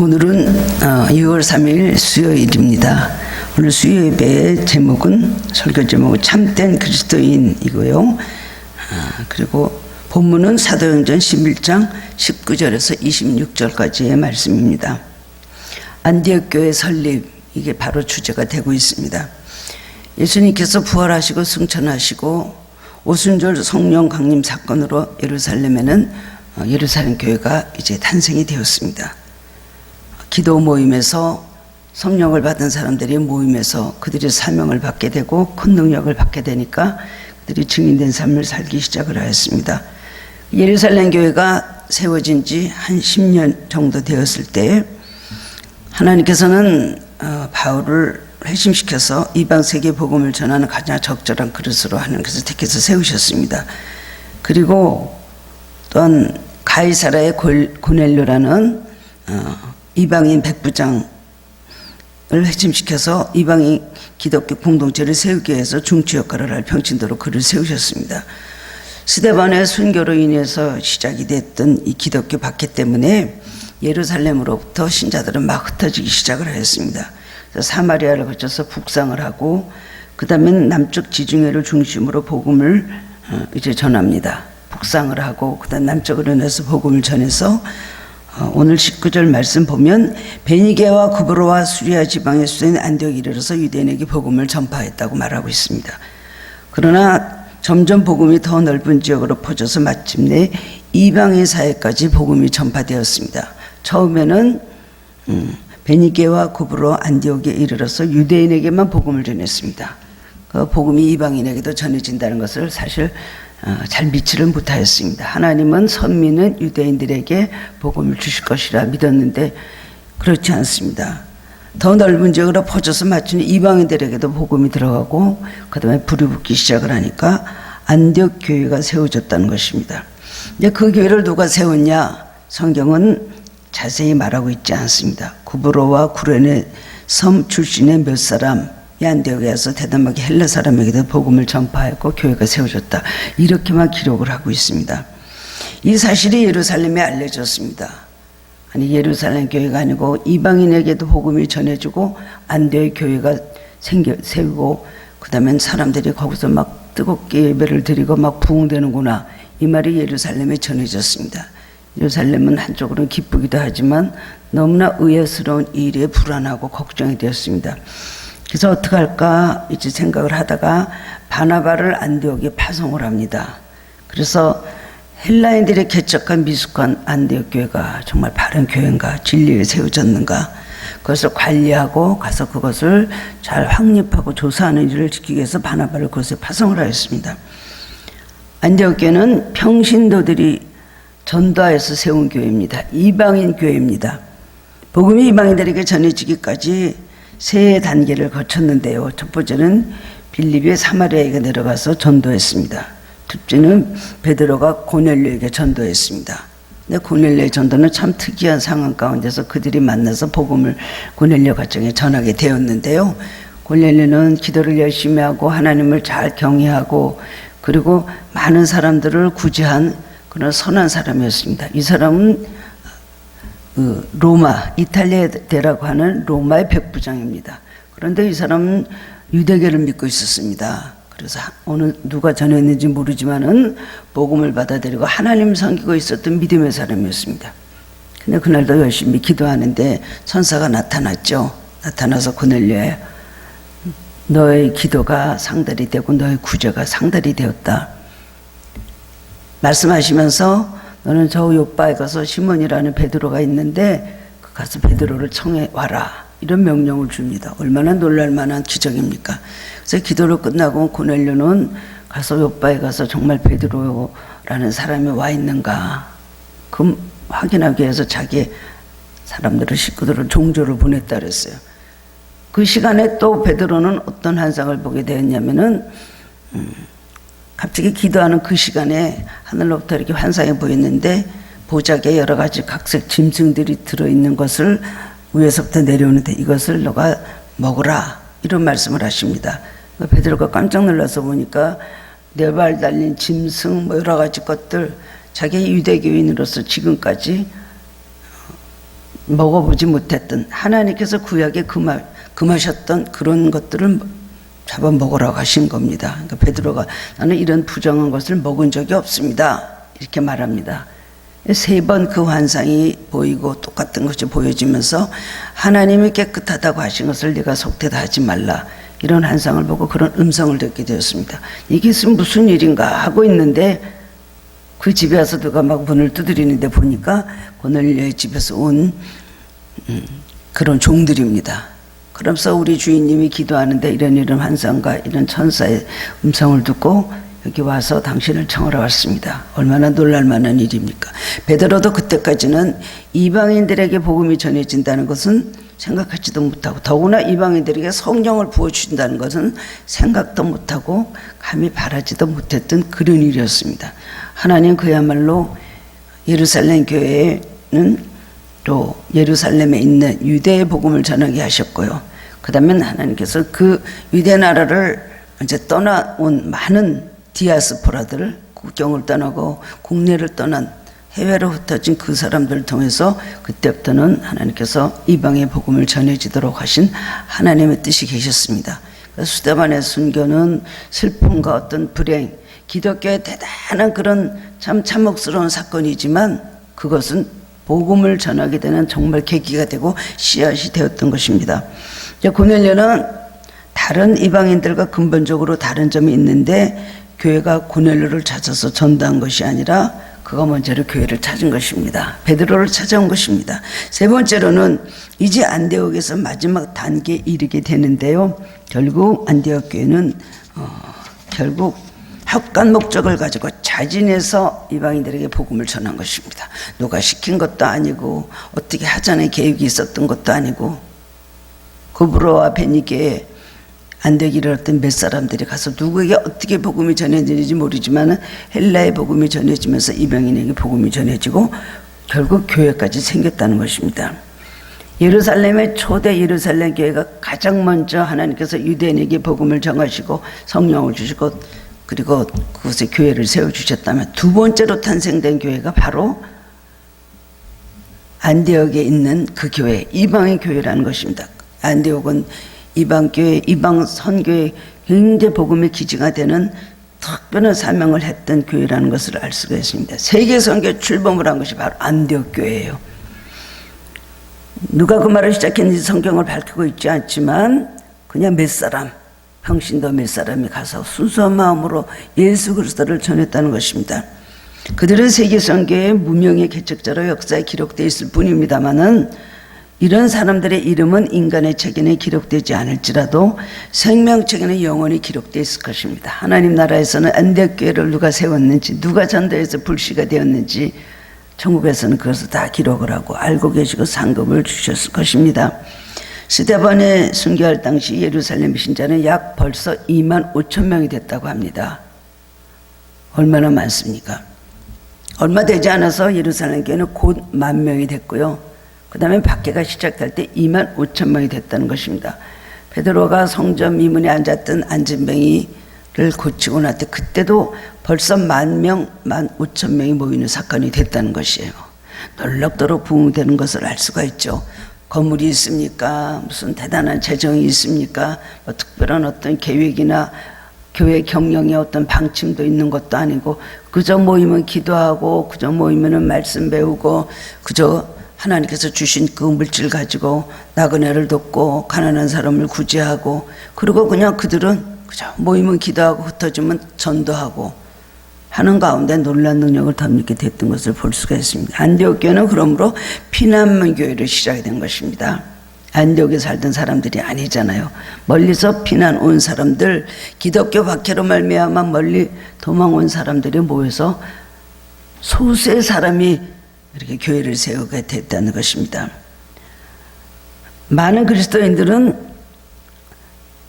오늘은 6월 3일 수요일입니다. 오늘 수요예배의 제목은 설교 제목은 참된 그리스도인이고요. 그리고 본문은 사도행전 11장 19절에서 26절까지의 말씀입니다. 안디옥 교회 설립, 이게 바로 주제가 되고 있습니다. 예수님께서 부활하시고 승천하시고 오순절 성령 강림 사건으로 예루살렘에는 예루살렘 교회가 이제 탄생이 되었습니다. 기도 모임에서 성령을 받은 사람들이 모임에서 그들이 사명을 받게 되고 큰 능력을 받게 되니까 그들이 증인된 삶을 살기 시작을 하였습니다. 예루살렘 교회가 세워진 지 한 10년 정도 되었을 때 하나님께서는 바울을 회심시켜서 이방 세계 복음을 전하는 가장 적절한 그릇으로 하나님께서 택해서 세우셨습니다. 그리고 또한 가이사라의 고넬료라는 이방인 백부장을 회심시켜서 이방인 기독교 공동체를 세우기 위해서 중추 역할을 할 평신도로 그를 세우셨습니다. 스데반의 순교로 인해서 시작이 됐던 이 기독교 박해 때문에 예루살렘으로부터 신자들은 막 흩어지기 시작을 하였습니다. 그래서 사마리아를 거쳐서 북상을 하고 그 다음엔 남쪽 지중해를 중심으로 복음을 이제 전합니다. 북상을 하고 그 다음 남쪽으로 내서 복음을 전해서 오늘 19절 말씀 보면 베니게와 구브로와 수리아 지방의 수도인 안디옥에 이르러서 유대인에게 복음을 전파했다고 말하고 있습니다. 그러나 점점 복음이 더 넓은 지역으로 퍼져서 마침내 이방인 사회까지 복음이 전파되었습니다. 처음에는 베니게와 구브로 안디옥에 이르러서 유대인에게만 복음을 전했습니다. 그 복음이 이방인에게도 전해진다는 것을 사실 잘 믿지를 못하였습니다. 하나님은 선민은 유대인들에게 복음을 주실 것이라 믿었는데 그렇지 않습니다. 더 넓은 지역으로 퍼져서 마침 이방인들에게도 복음이 들어가고 그 다음에 불이 붙기 시작을 하니까 안디옥 교회가 세워졌다는 것입니다. 이제 그 교회를 누가 세웠냐? 성경은 자세히 말하고 있지 않습니다. 구브로와 구레네 섬 출신의 몇 사람 안디옥에 와서 대담하게 헬라 사람에게도 복음을 전파했고 교회가 세워졌다. 이렇게만 기록을 하고 있습니다. 이 사실이 예루살렘에 알려졌습니다. 아니 예루살렘 교회가 아니고 이방인에게도 복음이 전해지고 안디옥 교회가 세우고 그 다음엔 사람들이 거기서 막 뜨겁게 예배를 드리고 막 부흥되는구나. 이 말이 예루살렘에 전해졌습니다. 예루살렘은 한쪽으로는 기쁘기도 하지만 너무나 의아스러운 일에 불안하고 걱정이 되었습니다. 그래서 어떻게 할까 이제 생각을 하다가 바나바를 안디옥에 파송을 합니다. 그래서 헬라인들의 개척한 미숙한 안디옥 교회가 정말 바른 교회인가, 진리에 세워졌는가, 그것을 관리하고 가서 그것을 잘 확립하고 조사하는 일을 지키기 위해서 바나바를 그곳에 파송을 하였습니다. 안디옥 교회는 평신도들이 전도하여서 세운 교회입니다. 이방인 교회입니다. 복음이 이방인들에게 전해지기까지 세 단계를 거쳤는데요. 첫 번째는 빌립이 사마리아에게 내려가서 전도했습니다. 둘째는 베드로가 고넬료에게 전도했습니다. 근데 고넬료의 전도는 참 특이한 상황 가운데서 그들이 만나서 복음을 고넬료 가정에 전하게 되었는데요. 고넬료는 기도를 열심히 하고 하나님을 잘 경외하고 그리고 많은 사람들을 구제한 그런 선한 사람이었습니다. 이 사람은 로마, 이탈리아대라고 하는 로마의 백부장입니다. 그런데 이 사람은 유대교를 믿고 있었습니다. 그래서 어느 누가 전했는지 모르지만은 복음을 받아들이고 하나님 섬기고 있었던 믿음의 사람이었습니다. 근데 그날도 열심히 기도하는데 천사가 나타났죠. 나타나서 고넬료에 너의 기도가 상달이 되고 너의 구제가 상달이 되었다. 말씀하시면서 너는 저 요바에 가서 시몬이라는 베드로가 있는데 가서 베드로를 청해 와라. 이런 명령을 줍니다. 얼마나 놀랄만한 기적입니까? 그래서 기도를 끝나고 고넬료는 가서 요바에 가서 정말 베드로라는 사람이 와 있는가 그 확인하기 위해서 자기 사람들을 식구들을 종조를 보냈다 그랬어요. 그 시간에 또 베드로는 어떤 환상을 보게 되었냐면은 갑자기 기도하는 그 시간에 하늘로부터 이렇게 환상이 보였는데 보자기에 여러 가지 각색 짐승들이 들어있는 것을 위에서부터 내려오는데 이것을 너가 먹으라 이런 말씀을 하십니다. 베드로가 깜짝 놀라서 보니까 네 발 달린 짐승 여러 가지 것들 자기 유대교인으로서 지금까지 먹어보지 못했던 하나님께서 구약에 금하셨던 그런 것들을 잡아 먹으라고 하신 겁니다. 그러니까 베드로가 나는 이런 부정한 것을 먹은 적이 없습니다. 이렇게 말합니다. 3번 그 환상이 보이고 똑같은 것이 보여지면서 하나님이 깨끗하다고 하신 것을 네가 속되다 하지 말라. 이런 환상을 보고 그런 음성을 듣게 되었습니다. 이게 무슨 일인가 하고 있는데 그 집에 와서 누가 막 문을 두드리는데 보니까 고넬료의 집에서 온 그런 종들입니다. 그러면서 우리 주인님이 기도하는데 이런 환상과 이런 천사의 음성을 듣고 여기 와서 당신을 청하러 왔습니다. 얼마나 놀랄만한 일입니까? 베드로도 그때까지는 이방인들에게 복음이 전해진다는 것은 생각하지도 못하고 더구나 이방인들에게 성령을 부어주신다는 것은 생각도 못하고 감히 바라지도 못했던 그런 일이었습니다. 하나님 그야말로 예루살렘 교회는 또 예루살렘에 있는 유대의 복음을 전하게 하셨고요. 그 다음에 하나님께서 그 유대 나라를 이제 떠나온 많은 디아스포라들, 국경을 떠나고 국내를 떠난 해외로 흩어진 그 사람들을 통해서 그때부터는 하나님께서 이방의 복음을 전해지도록 하신 하나님의 뜻이 계셨습니다. 스데반의 순교는 슬픔과 어떤 불행, 기독교의 대단한 그런 참 참혹스러운 사건이지만 그것은 복음을 전하게 되는 정말 계기가 되고 씨앗이 되었던 것입니다. 고넬료는 다른 이방인들과 근본적으로 다른 점이 있는데 교회가 고넬료를 찾아서 전도한 것이 아니라 그가 먼저로 교회를 찾은 것입니다. 베드로를 찾아온 것입니다. 3번째로는 이제 안디옥에서 마지막 단계에 이르게 되는데요. 결국 안디옥 교회는 결국 합관 목적을 가지고 자진해서 이방인들에게 복음을 전한 것입니다. 누가 시킨 것도 아니고 어떻게 하자는 계획이 있었던 것도 아니고 고브로와 베니게에 안되기를 어떤 몇 사람들이 가서 누구에게 어떻게 복음이 전해지는지 모르지만 헬라의 복음이 전해지면서 이방인에게 복음이 전해지고 결국 교회까지 생겼다는 것입니다. 예루살렘의 초대 예루살렘 교회가 가장 먼저 하나님께서 유대인에게 복음을 정하시고 성령을 주시고 그리고 그곳에 교회를 세워주셨다면 두 번째로 탄생된 교회가 바로 안디옥에 있는 그 교회, 이방의 교회라는 것입니다. 안디옥은 이방교회, 이방 선교의 굉장히 복음의 기지가 되는 특별한 사명을 했던 교회라는 것을 알 수가 있습니다. 세계 선교 출범을 한 것이 바로 안디옥 교회예요. 누가 그 말을 시작했는지 성경을 밝히고 있지 않지만 그냥 몇 사람, 평신도 몇 사람이 가서 순수한 마음으로 예수 그리스도를 전했다는 것입니다. 그들은 세계 선교의 무명의 개척자로 역사에 기록되어 있을 뿐입니다만은 이런 사람들의 이름은 인간의 책에는 기록되지 않을지라도 생명책에는 영원히 기록되어 있을 것입니다. 하나님 나라에서는 안디옥 교회를 누가 세웠는지 누가 전도해서 불씨가 되었는지 천국에서는 그것을 다 기록을 하고 알고 계시고 상급을 주셨을 것입니다. 스데반에 순교할 당시 예루살렘 신자는 약 벌써 2만 5천 명이 됐다고 합니다. 얼마나 많습니까? 얼마 되지 않아서 예루살렘 교회는 곧 10,000명이 됐고요. 그 다음에 박해가 시작될 때 2만 5천 명이 됐다는 것입니다. 베드로가 성전 미문에 앉았던 안진뱅이를 고치고 날 때 그때도 벌써 10,000명, 15,000명이 모이는 사건이 됐다는 것이에요. 놀랍도록 부흥되는 것을 알 수가 있죠. 건물이 있습니까? 무슨 대단한 재정이 있습니까? 뭐 특별한 어떤 계획이나 교회 경영의 어떤 방침도 있는 것도 아니고 그저 모이면 기도하고 그저 모이면 말씀 배우고 그저 하나님께서 주신 그 물질 가지고 나그네를 돕고 가난한 사람을 구제하고 그리고 그냥 그들은 그저 모이면 기도하고 흩어지면 전도하고 하는 가운데 놀라운 능력을 덧입게 됐던 것을 볼 수가 있습니다. 안디옥 교회는 그러므로 피난민 교회를 시작이 된 것입니다. 안디옥에 살던 사람들이 아니잖아요. 멀리서 피난 온 사람들, 기독교 박해로 말미암아 멀리 도망 온 사람들이 모여서 소수의 사람이 이렇게 교회를 세우게 됐다는 것입니다. 많은 그리스도인들은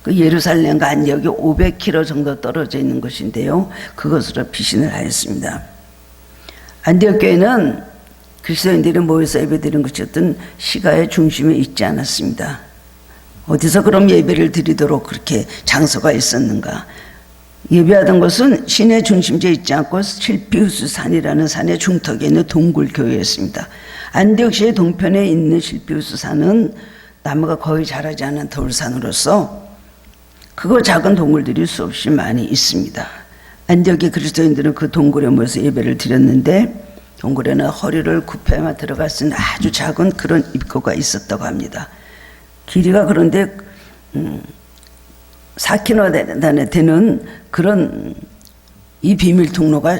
그 예루살렘과 안디옥이 500km 정도 떨어져 있는 곳인데요. 그것으로 피신을 하였습니다. 안디옥 교회는 그리스도인들이 모여서 예배드리는 것이 어떤 시가의 중심에 있지 않았습니다. 어디서 그럼 예배를 드리도록 그렇게 장소가 있었는가? 예배하던 곳은 시내 중심지에 있지 않고 실피우스산이라는 산의 중턱에 있는 동굴교회였습니다. 안디옥시의 동편에 있는 실피우스산은 나무가 거의 자라지 않은 돌산으로서 크고 작은 동굴들이 수없이 많이 있습니다. 안디옥의 그리스도인들은 그 동굴에 모여서 예배를 드렸는데 동굴에는 허리를 굽혀야만 들어갈 수 있는 아주 작은 그런 입구가 있었다고 합니다. 길이가 그런데 4km 되는 그런 이 비밀 통로가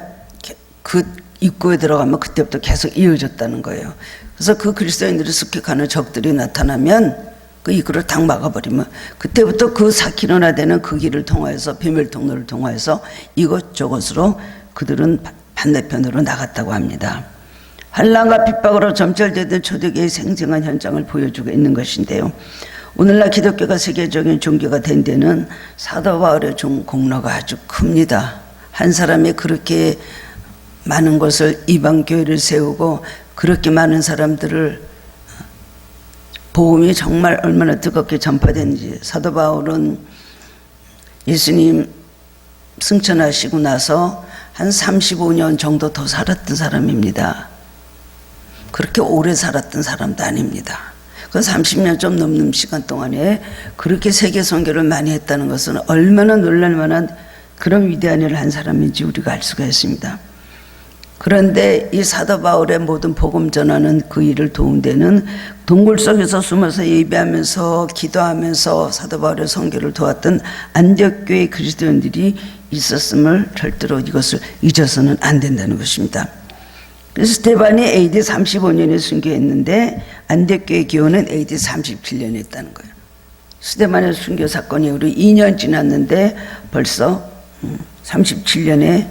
그 입구에 들어가면 그때부터 계속 이어졌다는 거예요. 그래서 그 그리스도인들을 습격하는 적들이 나타나면 그 입구를 딱 막아버리면 그때부터 그 4km나 되는 그 길을 통하여서 비밀 통로를 통하여서 이것저것으로 그들은 반대편으로 나갔다고 합니다. 환난과 핍박으로 점철되던 초대교회의 생생한 현장을 보여주고 있는 것인데요. 오늘날 기독교가 세계적인 종교가 된 데는 사도 바울의 공로가 아주 큽니다. 한 사람이 그렇게 많은 곳을 이방 교회를 세우고 그렇게 많은 사람들을 복음이 정말 얼마나 뜨겁게 전파되는지. 사도 바울은 예수님 승천하시고 나서 한 35년 정도 더 살았던 사람입니다. 그렇게 오래 살았던 사람도 아닙니다. 그 30년 좀 넘는 시간 동안에 그렇게 세계 선교를 많이 했다는 것은 얼마나 놀랄만한 그런 위대한 일을 한 사람인지 우리가 알 수가 있습니다. 그런데 이 사도 바울의 모든 복음 전하는 그 일을 도운 데는 동굴 속에서 숨어서 예배하면서 기도하면서 사도 바울의 선교를 도왔던 안디옥 교회 그리스도인들이 있었음을 절대로 이것을 잊어서는 안 된다는 것입니다. 그래서 스데반이 AD 35년에 순교했는데 안디옥 교회 기원은 AD 37년에 했다는 거예요. 스데반의 순교 사건이 이후로 2년 지났는데 벌써 37년에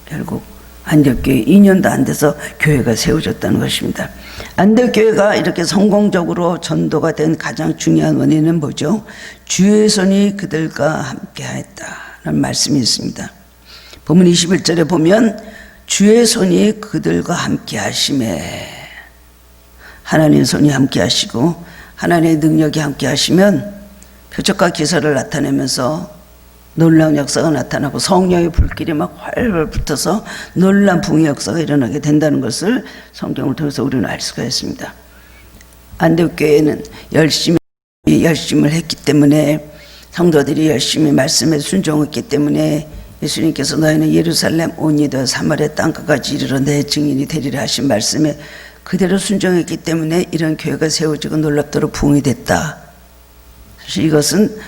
결국 안디옥 교회 2년도 안 돼서 교회가 세워졌다는 것입니다. 안디옥 교회가 이렇게 성공적으로 전도가 된 가장 중요한 원인은 뭐죠? 주의 손이 그들과 함께 하였다는 말씀이 있습니다. 본문 21절에 보면 주의 손이 그들과 함께 하심에, 하나님의 손이 함께 하시고 하나님의 능력이 함께 하시면 표적과 기사를 나타내면서 놀라운 역사가 나타나고 성령의 불길이 막 활활 붙어서 놀라운 붕의 역사가 일어나게 된다는 것을 성경을 통해서 우리는 알 수가 있습니다. 안디옥 교회는 열심을 했기 때문에, 성도들이 열심히 말씀에 순종했기 때문에 예수님께서 너희는 예루살렘 온 이도 사마리아 땅끝까지 이르러 내 증인이 되리라 하신 말씀에 그대로 순종했기 때문에 이런 교회가 세워지고 놀랍도록 부흥이 됐다. 사실 이것은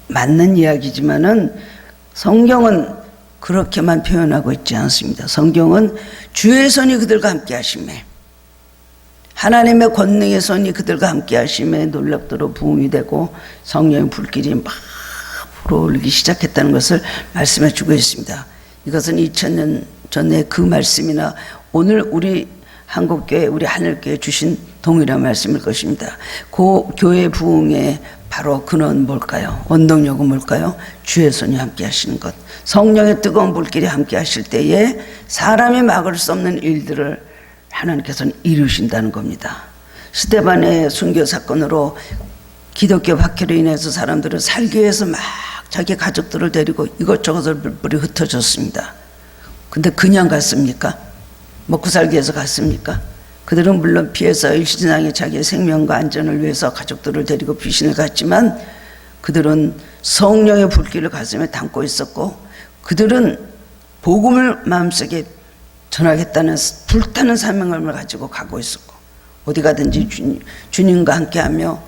맞는 이야기지만은 성경은 그렇게만 표현하고 있지 않습니다. 성경은 주의 손이 그들과 함께 하심에, 하나님의 권능의 손이 그들과 함께 하심에 놀랍도록 부흥이 되고 성령의 불길이 막 불어오르기 시작했다는 것을 말씀해 주고 있습니다. 이것은 2000년 전에 그 말씀이나 오늘 우리 한국교회, 우리 하늘교회 주신 동일한 말씀일 것입니다. 그 교회 부흥의 바로 근원은 뭘까요? 원동력은 뭘까요? 주의 손이 함께 하시는 것. 성령의 뜨거운 불길이 함께 하실 때에 사람이 막을 수 없는 일들을 하나님께서는 이루신다는 겁니다. 스데반의 순교 사건으로 기독교 박해로 인해서 사람들은 살기 위해서 막 자기 가족들을 데리고 이것저것을 뿔뿔이 흩어졌습니다. 근데 그냥 갔습니까? 먹고 살기 위해서 갔습니까? 그들은 물론 피해서 일신상의 자기의 생명과 안전을 위해서 가족들을 데리고 피신을 갔지만 그들은 성령의 불길을 가슴에 담고 있었고 그들은 복음을 마음속에 전하겠다는 불타는 사명감을 가지고 가고 있었고 어디 가든지 주님과 함께하며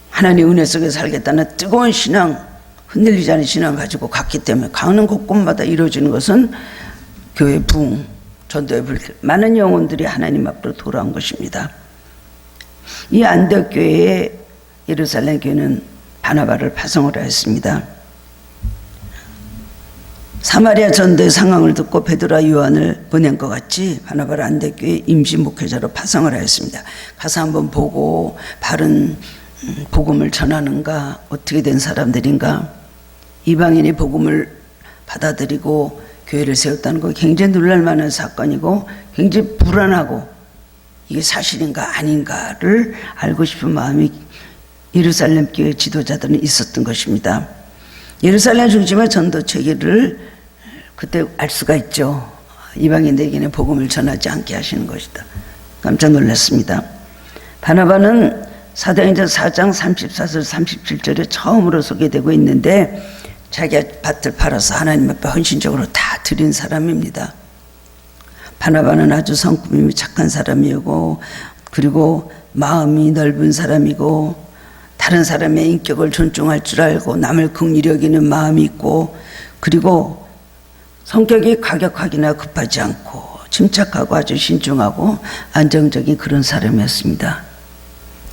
하나님의 은혜 속에 살겠다는 뜨거운 신앙, 흔들리지 않은 신앙을 가지고 갔기 때문에 가는 곳곳마다 이루어지는 것은 교회 부흥, 전도의 불길, 많은 영혼들이 하나님 앞으로 돌아온 것입니다. 이 안디옥 교회의 예루살렘 교회는 바나바를 파송을 하였습니다. 사마리아 전도의 상황을 듣고 베드로와 요한을 보낸 것 같이 바나바를 안디옥 교회 임시 목회자로 파송을 하였습니다. 가서 한번 보고 바른 복음을 전하는가, 어떻게 된 사람들인가, 이방인이 복음을 받아들이고 교회를 세웠다는 거 굉장히 놀랄만한 사건이고 굉장히 불안하고 이게 사실인가 아닌가를 알고 싶은 마음이 예루살렘 교회 지도자들은 있었던 것입니다. 예루살렘 중심의 전도 체계를 그때 알 수가 있죠. 이방인들에게는 복음을 전하지 않게 하시는 것이다. 깜짝 놀랐습니다. 바나바는 사도행전 4장 34절 37절에 처음으로 소개되고 있는데 자기가 밭을 팔아서 하나님 앞에 헌신적으로 다 드린 사람입니다. 바나바는 아주 성품이 착한 사람이고 그리고 마음이 넓은 사람이고 다른 사람의 인격을 존중할 줄 알고 남을 긍휼히 여기는 마음이 있고 그리고 성격이 과격하기나 급하지 않고 침착하고 아주 신중하고 안정적인 그런 사람이었습니다.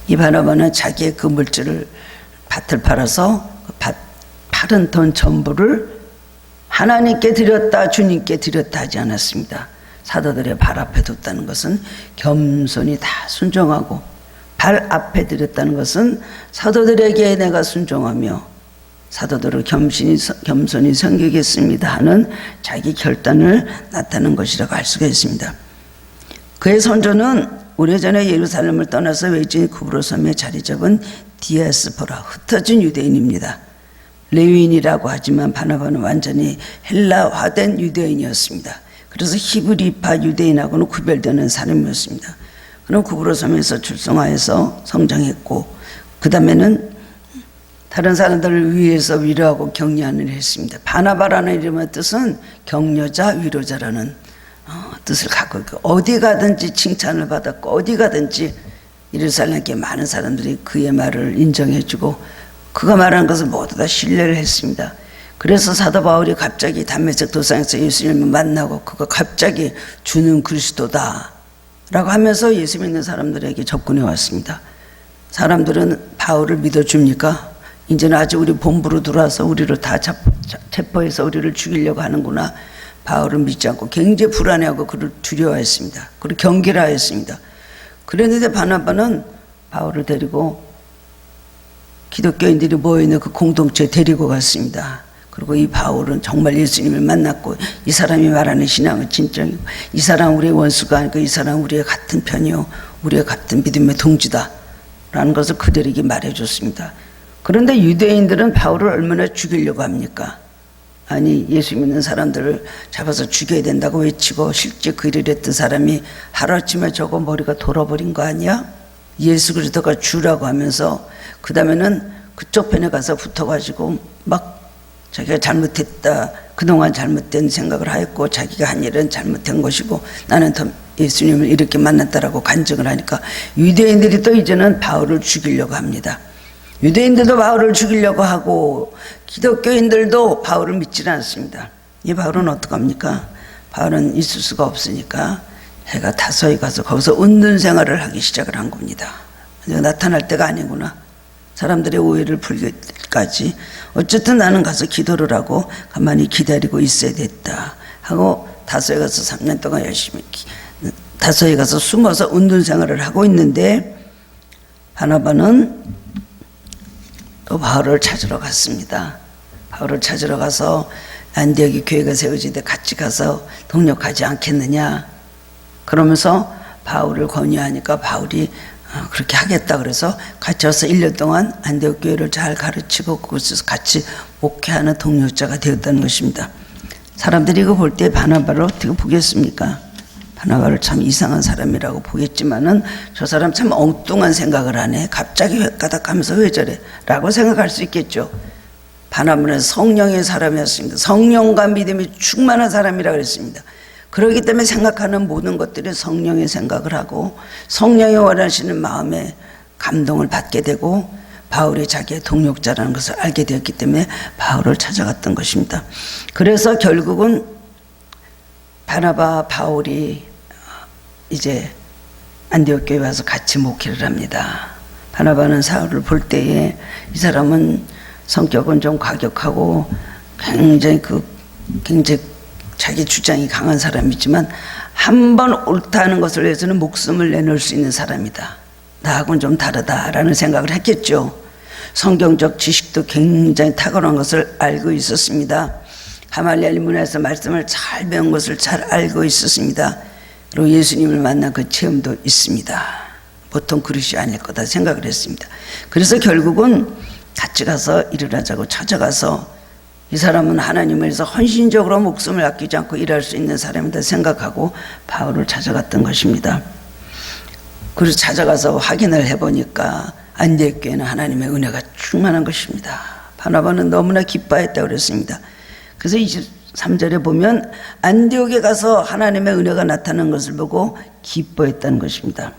이 바나바는 자기의 그 물질을 밭을 팔아서 그 팔은 돈 전부를 하나님께 드렸다 주님께 드렸다 하지 않았습니다. 사도들의 발 앞에 뒀다는 것은 겸손히 다 순종하고 발 앞에 드렸다는 것은 사도들에게 내가 순종하며 사도들을 겸손히 섬기겠습니다 하는 자기 결단을 나타낸 것이라고 할 수가 있습니다. 그의 선조는 오래전에 예루살렘을 떠나서 외진 구브로섬에 자리 잡은 디아스포라 흩어진 유대인입니다. 레위인이라고 하지만 바나바는 완전히 헬라화된 유대인이었습니다. 그래서 히브리파 유대인하고는 구별되는 사람이었습니다. 그럼 구브로섬에서 출성하여서 성장했고 그 다음에는 다른 사람들을 위해서 위로하고 격려하는 일을 했습니다. 바나바라는 이름의 뜻은 격려자, 위로자라는 뜻을 갖고 있고 어디 가든지 칭찬을 받았고 어디 가든지 예루살렘에 많은 사람들이 그의 말을 인정해주고 그가 말하는 것을 모두 다 신뢰를 했습니다. 그래서 사도 바울이 갑자기 담메색 도상에서 예수님을 만나고 그가 갑자기 주는 그리스도다 라고 하면서 예수 믿는 사람들에게 접근해 왔습니다. 사람들은 바울을 믿어줍니까? 이제는 아직 우리 본부로 들어와서 우리를 다 체포해서 우리를 죽이려고 하는구나. 바울을 믿지 않고 굉장히 불안해하고 그를 두려워했습니다. 그리고 경계하였습니다. 그랬는데 바나바는 바울을 데리고 기독교인들이 모여있는 그 공동체에 데리고 갔습니다. 그리고 이 바울은 정말 예수님을 만났고 이 사람이 말하는 신앙은 진정이고 이 사람 우리의 원수가 아니고 이 사람 우리의 같은 편이요 우리의 같은 믿음의 동지다 라는 것을 그들에게 말해줬습니다. 그런데 유대인들은 바울을 얼마나 죽이려고 합니까? 아니 예수 믿는 사람들을 잡아서 죽여야 된다고 외치고 실제 그 일을 했던 사람이 하루아침에 저거 머리가 돌아버린 거 아니야? 예수 그리스도가 주라고 하면서 그 다음에는 그쪽 편에 가서 붙어가지고 막 자기가 잘못했다 그동안 잘못된 생각을 하였고 자기가 한 일은 잘못된 것이고 나는 더 예수님을 이렇게 만났다라고 간증을 하니까 유대인들이 또 이제는 바울을 죽이려고 합니다. 유대인들도 바울을 죽이려고 하고 기독교인들도 바울을 믿지 않습니다. 이 바울은 어떡합니까? 바울은 있을 수가 없으니까 해가 다소히 가서 거기서 은둔 생활을 하기 시작을 한 겁니다. 나타날 때가 아니구나. 사람들의 오해를 풀기까지 어쨌든 나는 가서 기도를 하고 가만히 기다리고 있어야 됐다 하고 다소에 가서 3년 동안 열심히 다소에 가서 숨어서 은둔 생활을 하고 있는데 바나바는 또 바울을 찾으러 갔습니다. 바울을 찾으러 가서 안디옥에 교회가 세워지는데 같이 가서 동력하지 않겠느냐 그러면서 바울을 권유하니까 바울이 그렇게 하겠다 그래서 같이 와서 1년 동안 안디옥 교회를 잘 가르치고 그곳에서 같이 목회하는 동력자가 되었다는 것입니다. 사람들이 이거 볼 때 바나바를 어떻게 보겠습니까? 바나바를 참 이상한 사람이라고 보겠지만은 저 사람 참 엉뚱한 생각을 하네. 갑자기 획가닥 하면서 왜 저래? 라고 생각할 수 있겠죠. 바나바는 성령의 사람이었습니다. 성령과 믿음이 충만한 사람이라고 그랬습니다. 그렇기 때문에 생각하는 모든 것들이 성령의 생각을 하고 성령이 원하시는 마음에 감동을 받게 되고 바울이 자기의 동력자라는 것을 알게 되었기 때문에 바울을 찾아갔던 것입니다. 그래서 결국은 바나바 바울이 이제 안디옥 교회에 와서 같이 목회를 합니다. 바나바는 사울을 볼 때에 이 사람은 성격은 좀 과격하고 굉장히 자기 주장이 강한 사람이지만 한 번 옳다는 것을 위해서는 목숨을 내놓을 수 있는 사람이다. 나하고는 좀 다르다라는 생각을 했겠죠. 성경적 지식도 굉장히 탁월한 것을 알고 있었습니다. 가말리엘 문화에서 말씀을 잘 배운 것을 잘 알고 있었습니다. 그리고 예수님을 만난 그 체험도 있습니다. 보통 그릇이 아닐 거다 생각을 했습니다. 그래서 결국은 같이 가서 일을 하자고 찾아가서 이 사람은 하나님을 위해서 헌신적으로 목숨을 아끼지 않고 일할 수 있는 사람이다 생각하고 바울을 찾아갔던 것입니다. 그래서 찾아가서 확인을 해보니까 안디옥 교회는 하나님의 은혜가 충만한 것입니다. 바나바는 너무나 기뻐했다고 그랬습니다. 그래서 23절에 보면 안디옥에 가서 하나님의 은혜가 나타나는 것을 보고 기뻐했다는 것입니다.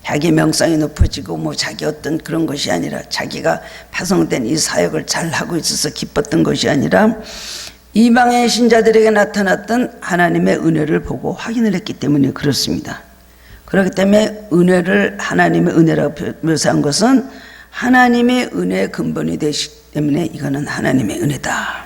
자기 명성이 높아지고 뭐 자기 어떤 그런 것이 아니라 자기가 파송된 이 사역을 잘 하고 있어서 기뻤던 것이 아니라 이방의 신자들에게 나타났던 하나님의 은혜를 보고 확인을 했기 때문에 그렇습니다. 그렇기 때문에 은혜를 하나님의 은혜라고 묘사한 것은 하나님의 은혜의 근본이 되시기 때문에 이거는 하나님의 은혜다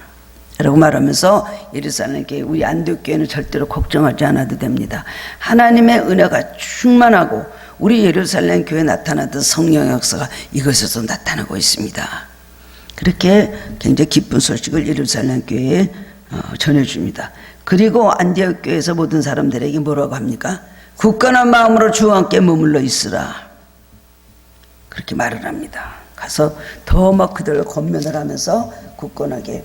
라고 말하면서 예루살렘 교회, 우리 안디옥 교회는 절대로 걱정하지 않아도 됩니다. 하나님의 은혜가 충만하고 우리 예루살렘 교회에 나타났던 성령의 역사가 이것에서 나타나고 있습니다. 그렇게 굉장히 기쁜 소식을 예루살렘 교회에 전해줍니다. 그리고 안디옥 교회에서 모든 사람들에게 뭐라고 합니까? 굳건한 마음으로 주와 함께 머물러 있으라. 그렇게 말을 합니다. 가서 더 막 그들을 권면을 하면서 굳건하게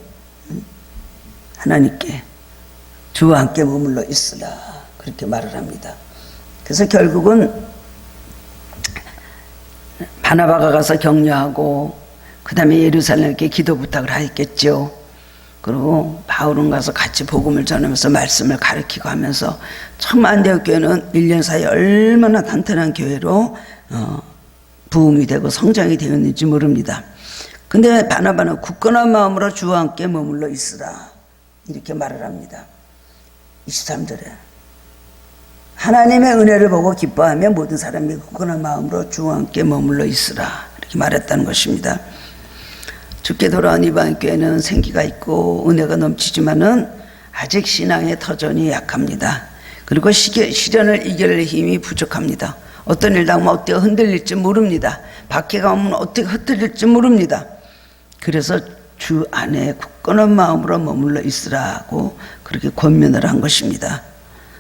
하나님께 주와 함께 머물러 있으라. 그렇게 말을 합니다. 그래서 결국은 바나바가 가서 격려하고 그 다음에 예루살렘께 기도 부탁을 하였겠죠. 그리고 바울은 가서 같이 복음을 전하면서 말씀을 가르치고 하면서 참 안디옥 교회는 1년 사이에 얼마나 탄탄한 교회로 부흥이 되고 성장이 되었는지 모릅니다. 근데 바나바는 굳건한 마음으로 주와 함께 머물러 있으라 이렇게 말을 합니다. 23절에 하나님의 은혜를 보고 기뻐하며 모든 사람이 굳건한 마음으로 주와 함께 머물러 있으라 이렇게 말했다는 것입니다. 죽게 돌아온 이방 교회는 생기가 있고 은혜가 넘치지만은 아직 신앙의 터전이 약합니다. 그리고 시련을 이겨낼 힘이 부족합니다. 어떤 일 당하면 어떻게 흔들릴지 모릅니다. 박해가 오면 어떻게 흩어질지 모릅니다. 그래서 주 안에 굳건한 마음으로 머물러 있으라고 그렇게 권면을 한 것입니다.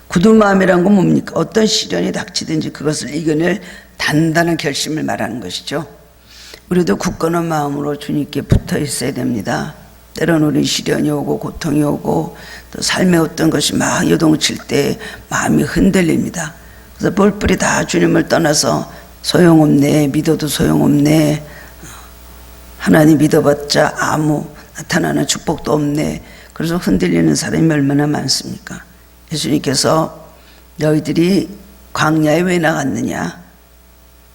굳은 마음이란 건 뭡니까? 어떤 시련이 닥치든지 그것을 이겨낼 단단한 결심을 말하는 것이죠. 우리도 굳건한 마음으로 주님께 붙어 있어야 됩니다. 때로는 우리 시련이 오고 고통이 오고 또 삶의 어떤 것이 막 요동칠 때 마음이 흔들립니다. 그래서 뿔뿔이 다 주님을 떠나서 소용없네, 믿어도 소용없네, 하나님 믿어봤자 아무 나타나는 축복도 없네. 그래서 흔들리는 사람이 얼마나 많습니까? 예수님께서 너희들이 광야에 왜 나갔느냐?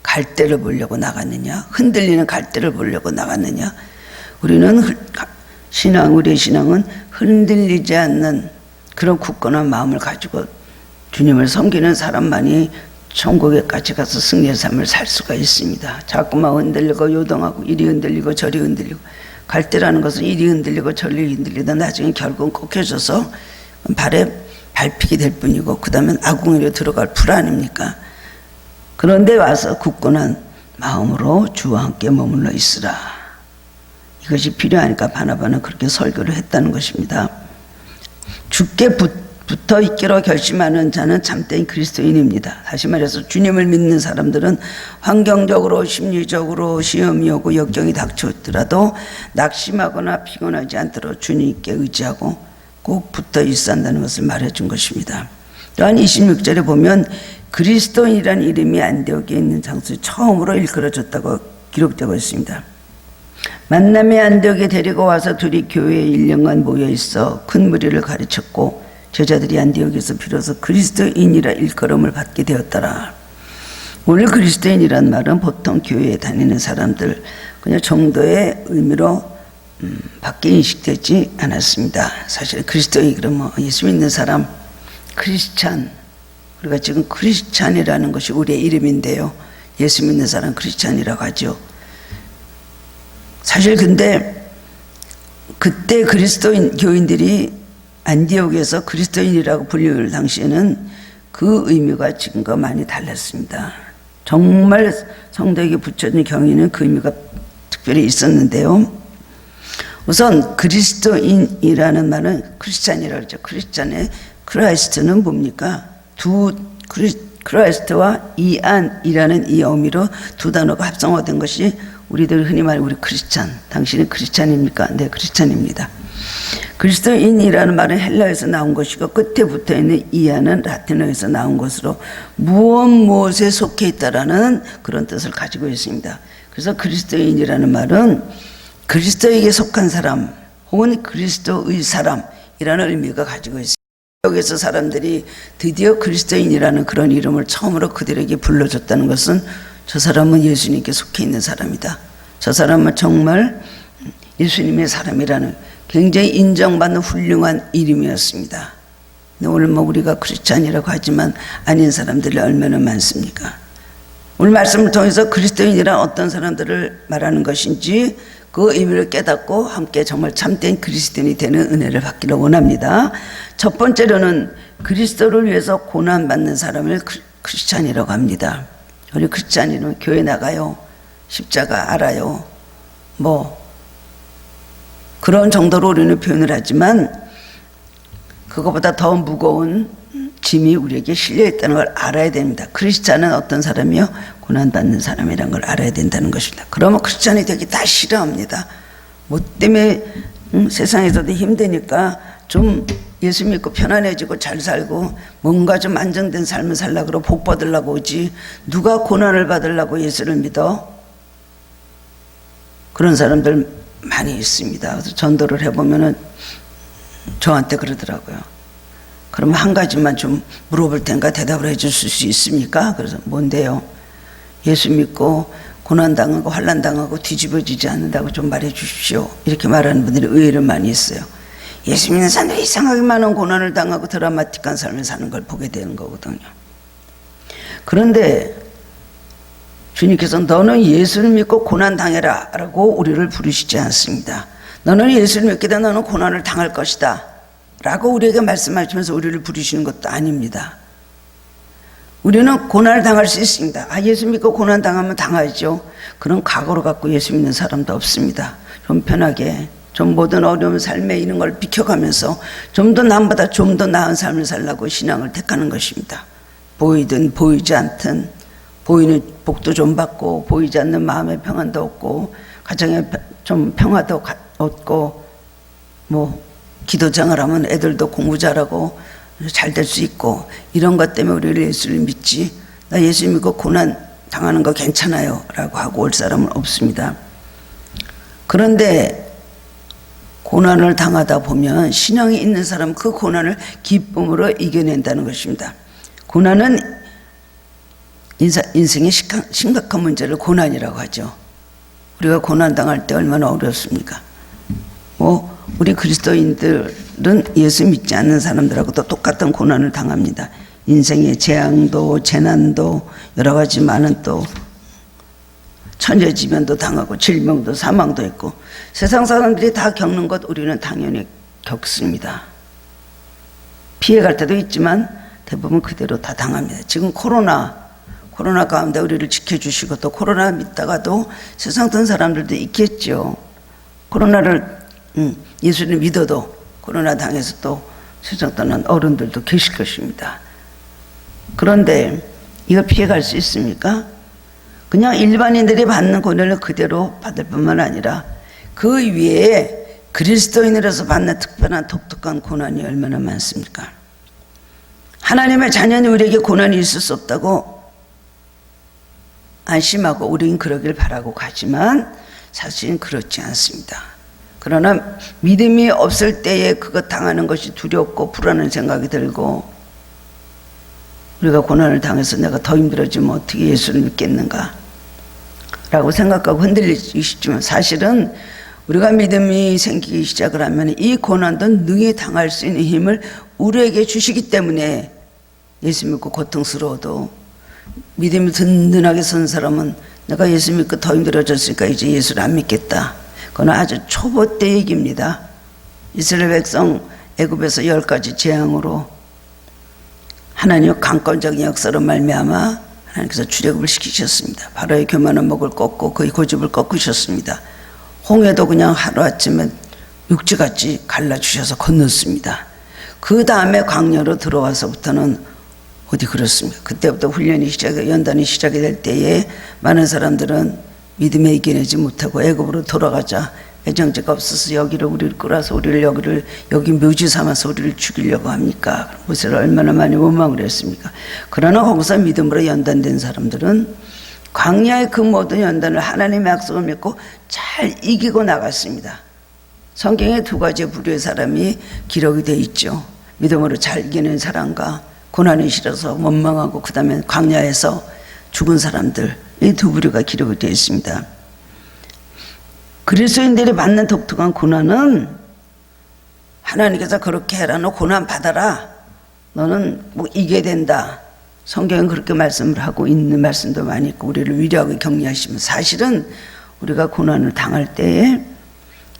갈대를 보려고 나갔느냐? 흔들리는 갈대를 보려고 나갔느냐? 우리는 우리의 신앙은 흔들리지 않는 그런 굳건한 마음을 가지고 주님을 섬기는 사람만이 천국에까지 가서 승리의 삶을 살 수가 있습니다. 자꾸만 흔들리고 요동하고 이리 흔들리고 저리 흔들리고 갈대라는 것은 이리 흔들리고 저리 흔들리다 나중에 결국은 꺾여져서 발에 밟히게 될 뿐이고 그 다음엔 아궁이로 들어갈 풀 아닙니까? 그런데 와서 굳건한 마음으로 주와 함께 머물러 있으라. 이것이 필요하니까 바나바는 그렇게 설교를 했다는 것입니다. 주께 붙어 있기로 결심하는 자는 참된 그리스도인입니다. 다시 말해서 주님을 믿는 사람들은 환경적으로 심리적으로 시험이 오고 역경이 닥쳐오더라도 낙심하거나 피곤하지 않도록 주님께 의지하고 꼭 붙어 있어야 한다는 것을 말해준 것입니다. 또한 26절에 보면 그리스도인이라는 이름이 안디옥에 있는 장소에 처음으로 일컬어졌다고 기록되고 있습니다. 만남의 안디옥에 데리고 와서 둘이 교회에 1년간 모여 있어 큰 무리를 가르쳤고 제자들이 안디옥에서 비로소 그리스도인이라 일컬음을 받게 되었더라. 오늘 그리스도인이란 말은 보통 교회에 다니는 사람들 그냥 정도의 의미로 밖에 인식되지 않았습니다. 사실 그리스도인 그러면 예수 믿는 사람, 크리스찬, 우리가 지금 크리스찬이라는 것이 우리의 이름인데요. 예수 믿는 사람 크리스찬이라고 하죠. 사실 근데 그때 그리스도인 교인들이 안디옥에서 그리스도인이라고 불릴 당시에는 그 의미가 지금과 많이 달랐습니다. 정말 성도에게 붙여진 경위는 그 의미가 특별히 있었는데요. 우선 그리스도인이라는 말은 크리스찬이라고 하죠. 크리스찬의 크라이스트는 뭡니까? 크라이스트와 이안이라는 이 어미로 두 단어가 합성화된 것이 우리들 흔히 말하는 우리 크리스찬. 당신은 크리스찬입니까? 네, 크리스찬입니다. 그리스도인이라는 말은 헬라에서 나온 것이고 끝에 붙어있는 이하는 라틴어에서 나온 것으로 무엇에 속해 있다라는 그런 뜻을 가지고 있습니다. 그래서 그리스도인이라는 말은 그리스도에게 속한 사람 혹은 그리스도의 사람이라는 의미가 가지고 있습니다. 여기서 사람들이 드디어 그리스도인이라는 그런 이름을 처음으로 그들에게 불러줬다는 것은 저 사람은 예수님께 속해 있는 사람이다. 저 사람은 정말 예수님의 사람이라는 굉장히 인정받는 훌륭한 이름이었습니다. 오늘 우리가 크리스찬이라고 하지만 아닌 사람들이 얼마나 많습니까? 오늘 말씀을 통해서 그리스도인이란 어떤 사람들을 말하는 것인지 그 의미를 깨닫고 함께 정말 참된 그리스도인이 되는 은혜를 받기를 원합니다. 첫 번째로는 그리스도를 위해서 고난받는 사람을 크리스찬이라고 합니다. 우리 크리스찬이는 교회 나가요, 십자가 알아요, 그런 정도로 우리는 표현을 하지만 그것보다 더 무거운 짐이 우리에게 실려있다는 걸 알아야 됩니다. 크리스찬은 어떤 사람이요? 고난받는 사람이라는 걸 알아야 된다는 것입니다. 그러면 크리스찬이 되기 다 싫어합니다. 뭐 때문에 세상에서도 힘드니까 좀 예수 믿고 편안해지고 잘 살고 뭔가 좀 안정된 삶을 살려고 그러고 복 받으려고 오지 누가 고난을 받으려고 예수를 믿어? 그런 사람들 많이 있습니다. 그래서 전도를 해보면은 저한테 그러더라고요. 그러면 한 가지만 좀 물어볼 테니까 대답을 해 주실 수 있습니까? 그래서 뭔데요? 예수 믿고 고난당하고 환난당하고 뒤집어지지 않는다고 좀 말해 주십시오. 이렇게 말하는 분들이 의외로 많이 있어요. 예수 믿는 사람들이 이상하게 많은 고난을 당하고 드라마틱한 삶을 사는 걸 보게 되는 거거든요. 그런데 주님께서 너는 예수를 믿고 고난 당해라 라고 우리를 부르시지 않습니다. 너는 예수를 믿게 되면 너는 고난을 당할 것이다 라고 우리에게 말씀하시면서 우리를 부르시는 것도 아닙니다. 우리는 고난을 당할 수 있습니다. 예수 믿고 고난 당하면 당하죠. 그런 각오를 갖고 예수 믿는 사람도 없습니다. 좀 편하게 좀 모든 어려운 삶에 있는 걸 비켜가면서 좀 더 남보다 좀 더 나은 삶을 살려고 신앙을 택하는 것입니다. 보이든 보이지 않든 보이는 복도 좀 받고 보이지 않는 마음의 평안도 얻고 가정에 좀 평화도 얻고 기도장을 하면 애들도 공부 잘하고 잘 될 수 있고 이런 것 때문에 우리를 예수를 믿지 나 예수 믿고 고난 당하는 거 괜찮아요 라고 하고 올 사람은 없습니다. 그런데 고난을 당하다 보면 신앙이 있는 사람은 그 고난을 기쁨으로 이겨낸다는 것입니다. 고난은 인생의 심각한 문제를 고난이라고 하죠. 우리가 고난 당할 때 얼마나 어렵습니까? 우리 그리스도인들은 예수 믿지 않는 사람들하고도 똑같은 고난을 당합니다. 인생의 재앙도 재난도 여러 가지 많은 또 천재지변도 당하고 질병도 사망도 있고 세상 사람들이 다 겪는 것 우리는 당연히 겪습니다. 피해갈 때도 있지만 대부분 그대로 다 당합니다. 지금 코로나 가운데 우리를 지켜주시고 또 코로나 믿다가도 세상 던 사람들도 있겠죠. 코로나를 예수를 믿어도 코로나 당해서 또 세상 떠난 어른들도 계실 것입니다. 그런데 이거 피해갈 수 있습니까? 그냥 일반인들이 받는 고난을 그대로 받을 뿐만 아니라 그 위에 그리스도인으로서 받는 특별한 독특한 고난이 얼마나 많습니까? 하나님의 자녀는 우리에게 고난이 있을 수 없다고 안심하고 우리는 그러길 바라고 가지만 사실은 그렇지 않습니다. 그러나 믿음이 없을 때에 그것 당하는 것이 두렵고 불안한 생각이 들고 우리가 고난을 당해서 내가 더 힘들어지면 어떻게 예수를 믿겠는가 라고 생각하고 흔들리기 쉽지만 사실은 우리가 믿음이 생기기 시작을 하면 이 고난도 능히 당할 수 있는 힘을 우리에게 주시기 때문에 예수 믿고 고통스러워도 믿음이 든든하게 선 사람은 내가 예수 믿고 더 힘들어졌으니까 이제 예수를 안 믿겠다. 그건 아주 초보 때 얘기입니다. 이스라엘 백성 애굽에서 10가지 재앙으로 하나님의 강권적인 역사로 말미암아 하나님께서 출애굽을 시키셨습니다. 바로의 교만한 목을 꺾고 그의 고집을 꺾으셨습니다. 홍해도 그냥 하루아침에 육지같이 갈라주셔서 건넜습니다. 그 다음에 광야로 들어와서부터는 어디 그렇습니까? 그때부터 훈련이 연단이 시작이 될 때에 많은 사람들은 믿음에 이겨내지 못하고 애굽으로 돌아가자 애정죄가 없어서 여기를 우리를 끌어서 우리를 여기 묘지 삼아서 우리를 죽이려고 합니까? 모세를 얼마나 많이 원망을 했습니까? 그러나 거기서 믿음으로 연단된 사람들은 광야의 그 모든 연단을 하나님의 약속을 믿고 잘 이기고 나갔습니다. 성경에 두 가지의 부류의 사람이 기록이 되어 있죠. 믿음으로 잘 이기는 사람과 고난이 싫어서 원망하고 그 다음에 광야에서 죽은 사람들, 이 두 부류가 기록이 되어 있습니다. 그리스도인들이 받는 독특한 고난은 하나님께서 그렇게 해라, 너 고난 받아라, 너는 뭐 이겨야 된다. 성경은 그렇게 말씀을 하고 있는 말씀도 많이 있고 우리를 위로하고 격려하시면, 사실은 우리가 고난을 당할 때에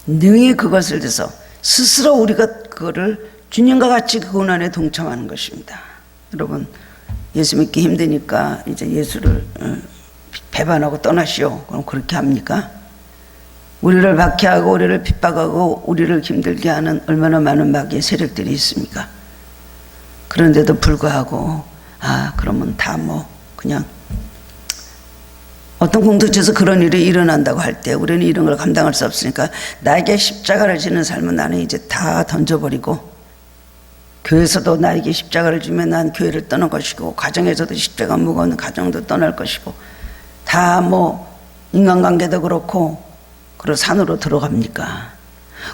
능히 그것을 대해서 스스로 우리가 그거를 주님과 같이 그 고난에 동참하는 것입니다. 여러분, 예수 믿기 힘드니까 이제 예수를 배반하고 떠나시오, 그럼 그렇게 합니까? 우리를 박해하고 우리를 핍박하고 우리를 힘들게 하는 얼마나 많은 마귀의 세력들이 있습니까? 그런데도 불구하고 그러면 다 뭐 그냥 어떤 공동체에서 그런 일이 일어난다고 할 때 우리는 이런 걸 감당할 수 없으니까 나에게 십자가를 지는 삶은 나는 이제 다 던져버리고, 교회에서도 나에게 십자가를 주면 난 교회를 떠날 것이고, 가정에서도 십자가 무거운 가정도 떠날 것이고, 다 뭐 인간관계도 그렇고 그런 산으로 들어갑니까?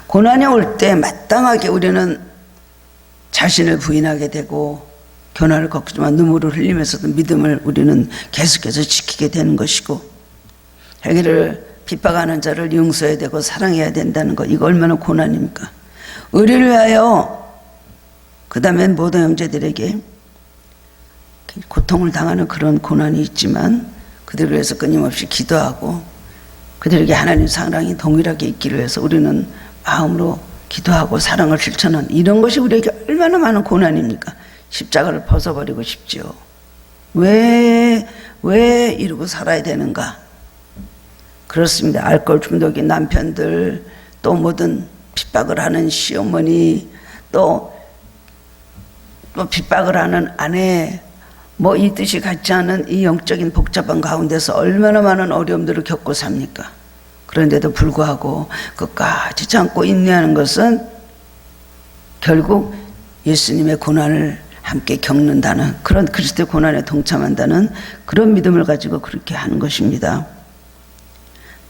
고난이 올 때 마땅하게 우리는 자신을 부인하게 되고 고난을 겪지만 눈물을 흘리면서도 믿음을 우리는 계속해서 지키게 되는 것이고, 자기를 핍박하는 자를 용서해야 되고 사랑해야 된다는 것, 이거 얼마나 고난입니까? 의리를 위하여, 그 다음에 모든 형제들에게 고통을 당하는 그런 고난이 있지만 그들을 위해서 끊임없이 기도하고 그들에게 하나님 사랑이 동일하게 있기를 위해서 우리는 마음으로 기도하고 사랑을 실천하는, 이런 것이 우리에게 얼마나 많은 고난입니까? 십자가를 벗어버리고 싶지요. 왜 이러고 살아야 되는가? 그렇습니다. 알코올 중독인 남편들, 또 모든 핍박을 하는 시어머니, 또 핍박을 하는 아내, 뭐 이 뜻이 같지 않은 이 영적인 복잡한 가운데서 얼마나 많은 어려움들을 겪고 삽니까? 그런데도 불구하고 끝까지 참고 인내하는 것은 결국 예수님의 고난을 함께 겪는다는, 그런 그리스도의 고난에 동참한다는 그런 믿음을 가지고 그렇게 하는 것입니다.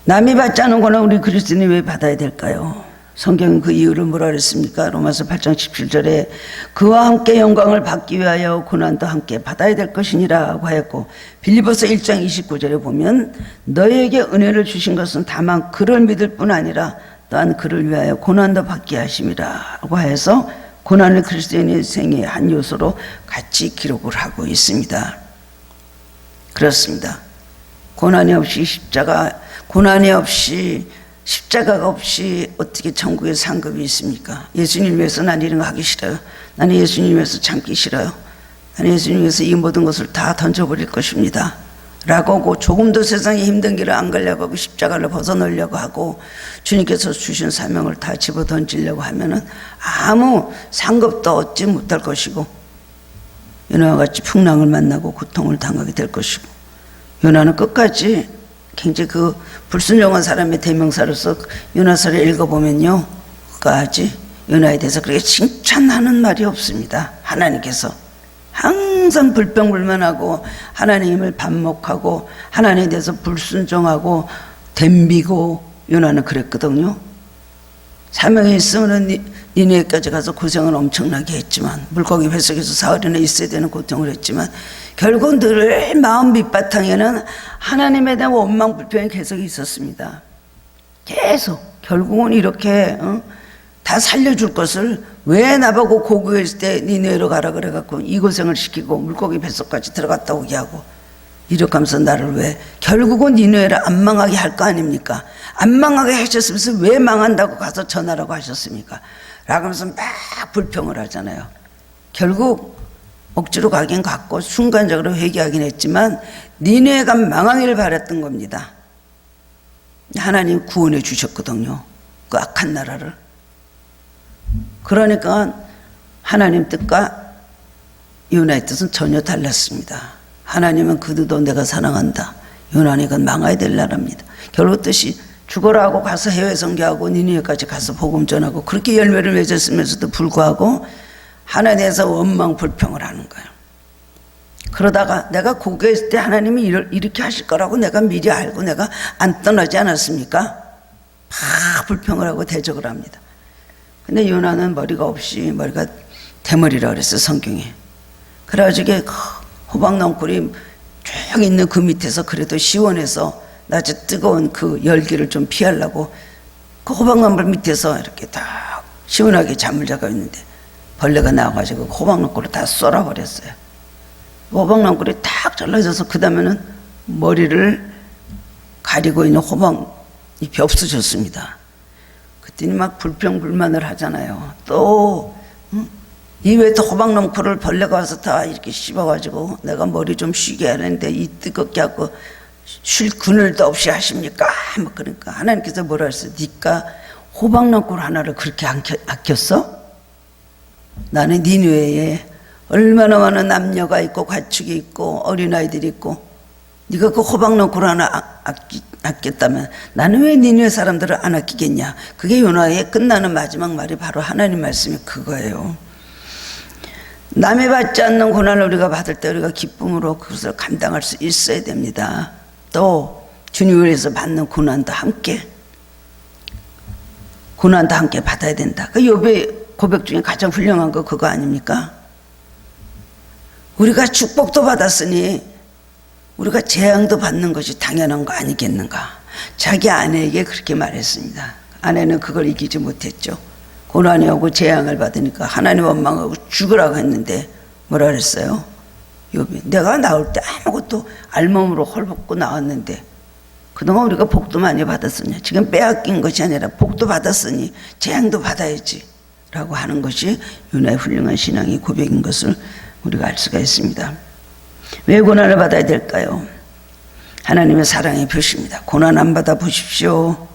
남이 받지 않은 고난 우리 그리스도인이 왜 받아야 될까요? 성경은 그 이유를 뭐라 그랬습니까? 로마서 8장 17절에 그와 함께 영광을 받기 위하여 고난도 함께 받아야 될 것이니라고 하였고, 빌립보서 1장 29절에 보면 너희에게 은혜를 주신 것은 다만 그를 믿을 뿐 아니라 또한 그를 위하여 고난도 받게 하심이라고 해서 고난을 그리스도인의 생애의 한 요소로 같이 기록을 하고 있습니다. 그렇습니다. 고난이 없이 십자가가 없이 어떻게 천국에 상급이 있습니까? 예수님 위해서 난 이런 거 하기 싫어요. 나는 예수님 위해서 참기 싫어요. 나는 예수님 위해서 이 모든 것을 다 던져버릴 것입니다. 라고 하고 조금도 세상에 힘든 길을 안 가려고 하고 십자가를 벗어놓으려고 하고 주님께서 주신 사명을 다 집어 던지려고 하면은 아무 상급도 얻지 못할 것이고, 요나와 같이 풍랑을 만나고 고통을 당하게 될 것이고, 요나는 끝까지 굉장히 그 불순종한 사람의 대명사로서 요나서를 읽어보면요, 끝까지 요나에 대해서 그렇게 칭찬하는 말이 없습니다. 하나님께서 항상 불평불만하고 하나님을 반목하고 하나님에 대해서 불순종하고 덤비고, 요나는 그랬거든요. 사명이 있으면 니네까지 가서 고생을 엄청나게 했지만, 물고기 뱃속에서 사흘이나 있어야 되는 고통을 했지만, 결국 늘 마음 밑바탕에는 하나님에 대한 원망 불평이 계속 있었습니다. 계속 결국은 이렇게 다 살려줄 것을 왜 나보고 고국에 있을 때 니네로 가라 그래갖고 이 고생을 시키고 물고기 뱃속까지 들어갔다 오게 하고 이렇게 하면서 나를 왜, 결국은 니네를 안 망하게 할 거 아닙니까? 안 망하게 하셨으면서 왜 망한다고 가서 전하라고 하셨습니까? 라고 하면서 막 불평을 하잖아요. 결국 억지로 가긴 갔고 순간적으로 회개하긴 했지만 니네가 망하기를 바랬던 겁니다. 하나님 구원해 주셨거든요, 그 악한 나라를. 그러니까 하나님 뜻과 요나의 뜻은 전혀 달랐습니다. 하나님은 그들도 내가 사랑한다, 요나는 이건 망해야 될 나라입니다. 결국 뜻이 죽어라 하고 가서 해외 선교하고 니느웨까지 가서 복음 전하고 그렇게 열매를 맺었으면서도 불구하고 하나님에서 원망 불평을 하는 거예요. 그러다가 내가 고개했을 때 하나님이 이렇게 하실 거라고 내가 미리 알고 내가 안 떠나지 않았습니까? 막 불평을 하고 대적을 합니다. 근데 요나는 머리가 없이 머리가 대머리라 그랬어요, 성경에. 그래가지고 호박넝쿨이 쭉 있는 그 밑에서 그래도 시원해서 낮에 뜨거운 그 열기를 좀 피하려고 그 호박나무 밑에서 이렇게 딱 시원하게 잠을 자고 있는데 벌레가 나와가지고 호박나무를 다 쏠아버렸어요. 호박나무를 딱 잘라져서 그 다음에는 머리를 가리고 있는 호박잎이 없어졌습니다. 그랬더니 막 불평불만을 하잖아요. 또 이외에 또 호박나무를 벌레가 와서 다 이렇게 씹어가지고 내가 머리 좀 쉬게 하는데 이 뜨겁게 하고 쉴 그늘도 없이 하십니까? 뭐 그러니까 하나님께서 뭐라 했어요? 네가 호박나무 하나를 그렇게 아꼈어? 나는 니느웨에 얼마나 많은 남녀가 있고 가축이 있고 어린아이들이 있고 네가 그 호박나무 하나 아꼈다면 나는 왜 니느웨 사람들을 안 아끼겠냐? 그게 요나의 끝나는 마지막 말이 바로 하나님 말씀이 그거예요. 남이 받지 않는 고난을 우리가 받을 때 우리가 기쁨으로 그것을 감당할 수 있어야 됩니다. 또 주님을 위해서 받는 고난도 함께 받아야 된다. 그 욥의 고백 중에 가장 훌륭한 거 그거 아닙니까? 우리가 축복도 받았으니 우리가 재앙도 받는 것이 당연한 거 아니겠는가? 자기 아내에게 그렇게 말했습니다. 아내는 그걸 이기지 못했죠. 고난이 오고 재앙을 받으니까 하나님 원망하고 죽으라고 했는데 뭐라 그랬어요? 욥이 내가 나올 때 아무것도 알몸으로 헐벗고 나왔는데 그동안 우리가 복도 많이 받았으니 지금 빼앗긴 것이 아니라 복도 받았으니 재앙도 받아야지 라고 하는 것이 요나의 훌륭한 신앙의 고백인 것을 우리가 알 수가 있습니다. 왜 고난을 받아야 될까요? 하나님의 사랑의 표시입니다. 고난 안 받아 보십시오.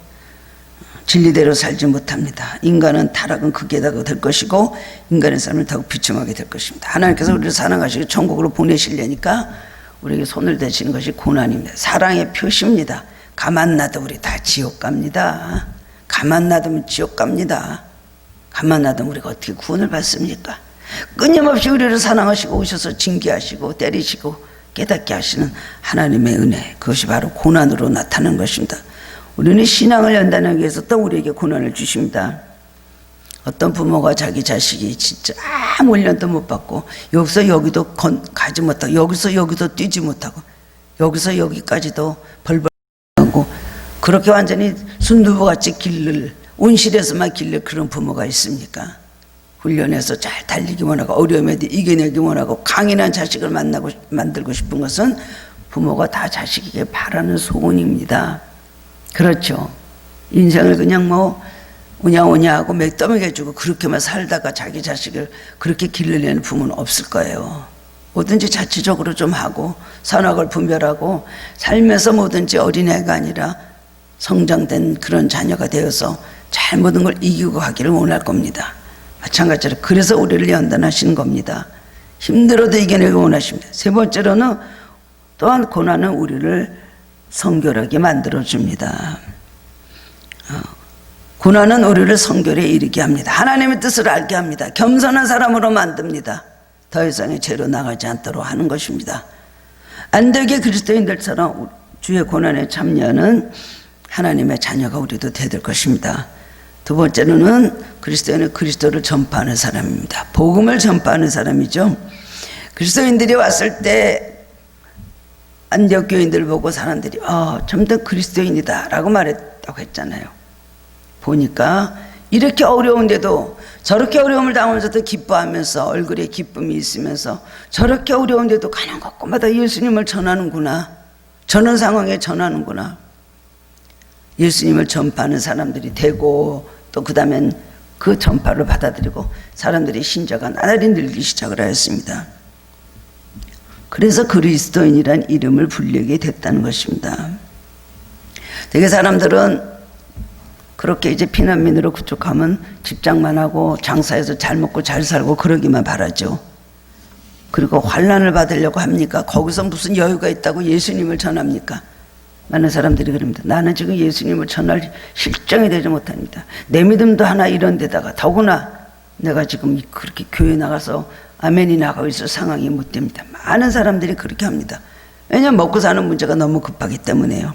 진리대로 살지 못합니다. 인간은 타락은 극에다가 될 것이고 인간의 삶을 더욱 비참하게 될 것입니다. 하나님께서 우리를 사랑하시고 천국으로 보내시려니까 우리에게 손을 대시는 것이 고난입니다. 사랑의 표시입니다. 가만 놔도 우리 다 지옥 갑니다. 가만 놔두면 지옥 갑니다. 가만 놔두면 우리가 어떻게 구원을 받습니까? 끊임없이 우리를 사랑하시고 오셔서 징계하시고 때리시고 깨닫게 하시는 하나님의 은혜, 그것이 바로 고난으로 나타나는 것입니다. 우리는 신앙을 연단하기 위해서 또 우리에게 고난을 주십니다. 어떤 부모가 자기 자식이 진짜 아무 훈련도 못 받고 여기서 여기도 가지 못하고 여기서 여기도 뛰지 못하고 여기서 여기까지도 벌벌 하고 그렇게 완전히 순두부같이 길를 온실에서만 길를 그런 부모가 있습니까? 훈련해서 잘 달리기 원하고 어려움에도 이겨내기 원하고 강인한 자식을 만들고 싶은 것은 부모가 다 자식에게 바라는 소원입니다. 그렇죠. 인생을 그냥 뭐 오냐오냐 하고 맥더먹여 주고 그렇게만 살다가 자기 자식을 그렇게 길러내는 부모는 없을 거예요. 뭐든지 자체적으로 좀 하고 선악을 분별하고 살면서 뭐든지 어린애가 아니라 성장된 그런 자녀가 되어서 잘 모든 걸 이기고 가기를 원할 겁니다. 마찬가지로 그래서 우리를 연단하시는 겁니다. 힘들어도 이겨내기 원하십니다. 세 번째로는 또한 고난은 우리를 성결하게 만들어줍니다. 고난은 우리를 성결에 이르게 합니다. 하나님의 뜻을 알게 합니다. 겸손한 사람으로 만듭니다. 더 이상의 죄로 나가지 않도록 하는 것입니다. 안되게 그리스도인들처럼 주의 고난에 참여하는 하나님의 자녀가 우리도 되될 것입니다. 두 번째로는 그리스도인은 그리스도를 전파하는 사람입니다. 복음을 전파하는 사람이죠. 그리스도인들이 왔을 때 안디옥 교인들 보고 사람들이 좀 더 그리스도인이다 라고 말했다고 했잖아요. 보니까 이렇게 어려운데도 저렇게 어려움을 당하면서도 기뻐하면서 얼굴에 기쁨이 있으면서 저렇게 어려운데도 가는 곳곳마다 예수님을 전하는구나. 저런 상황에 전하는구나. 예수님을 전파하는 사람들이 되고 또 그 다음엔 그 전파를 받아들이고 사람들의 신자가 나날이 늘기 시작을 하였습니다. 그래서 그리스도인이란 이름을 불리게 됐다는 것입니다. 되게 사람들은 그렇게 이제 피난민으로 그쪽 가면 집장만 하고 장사해서 잘 먹고 잘 살고 그러기만 바라죠. 그리고 환난을 받으려고 합니까? 거기서 무슨 여유가 있다고 예수님을 전합니까? 많은 사람들이 그럽니다. 나는 지금 예수님을 전할 실정이 되지 못합니다. 내 믿음도 하나 이런 데다가 더구나 내가 지금 그렇게 교회 나가서 아멘이 나가고 있을 상황이 못 됩니다. 많은 사람들이 그렇게 합니다. 왜냐하면 먹고 사는 문제가 너무 급하기 때문에요.